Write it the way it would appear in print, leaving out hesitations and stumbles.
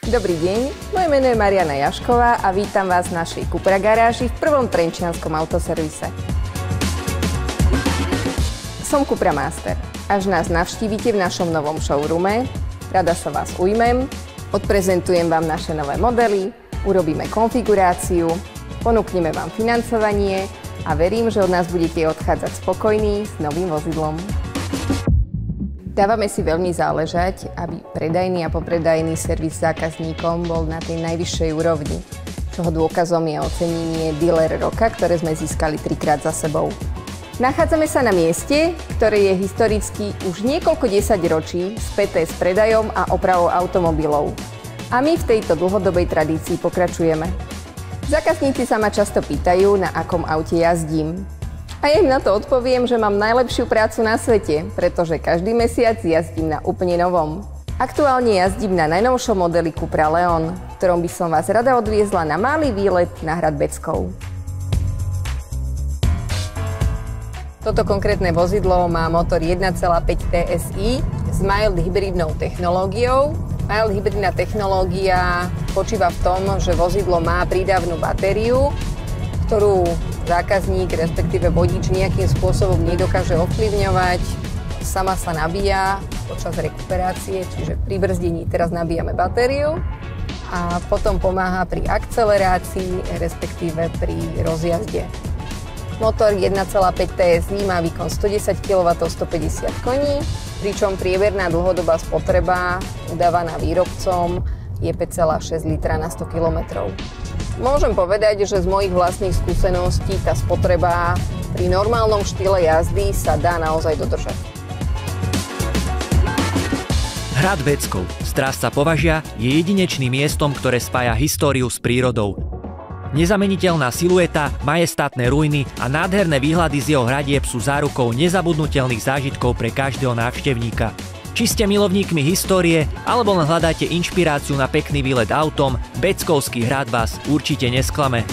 Dobrý deň, moje meno je Mariana Jašková a vítam vás v našej Cupra garáži v prvom trenčianskom autoservise. Som Cupra Master. Až nás navštívite v našom novom showroome, rada sa vás ujmem, odprezentujem vám naše nové modely, urobíme konfiguráciu, ponúkneme vám financovanie a verím, že od nás budete odchádzať spokojní s novým vozidlom. Dávame si veľmi záležať, aby predajný a popredajný servis zákazníkom bol na tej najvyššej úrovni, čoho dôkazom je ocenenie Dealer roka, ktoré sme získali 3-krát za sebou. Nachádzame sa na mieste, ktoré je historicky už niekoľko desaťročí späté s predajom a opravou automobilov. A my v tejto dlhodobej tradícii pokračujeme. Zákazníci sa ma často pýtajú, na akom aute jazdím. A ja im na to odpoviem, že mám najlepšiu prácu na svete, pretože každý mesiac jazdím na úplne novom. Aktuálne jazdím na najnovšom modeli Cupra Leon, v ktorom by som vás rada odviezla na malý výlet na hrad Beckov. Toto konkrétne vozidlo má motor 1,5 TSI s mild hybridnou technológiou. Mild hybridná technológia spočíva v tom, že vozidlo má prídavnú batériu, ktorú zákazník, respektíve vodič nejakým spôsobom nedokáže ovplyvňovať. Sama sa nabíja počas rekuperácie, čiže pri brzdení teraz nabíjame batériu a potom pomáha pri akcelerácii, respektíve pri rozjazde. Motor 1,5 TSI má výkon 110 kW, 150 koní, pričom priemerná dlhodobá spotreba udávaná výrobcom je 5,6 litra na 100 km. Môžem povedať, že z mojich vlastných skúseností tá spotreba pri normálnom štýle jazdy sa dá naozaj dodržať. Hrad Beckov z trásca Považia je jedinečným miestom, ktoré spája históriu s prírodou. Nezameniteľná silueta, majestátne ruiny a nádherné výhľady z jeho hradieb sú zárukou nezabudnutelných zážitkov pre každého návštevníka. Či ste milovníkmi histórie, alebo len hľadáte inšpiráciu na pekný výlet autom, Beckovský hrad vás určite nesklame.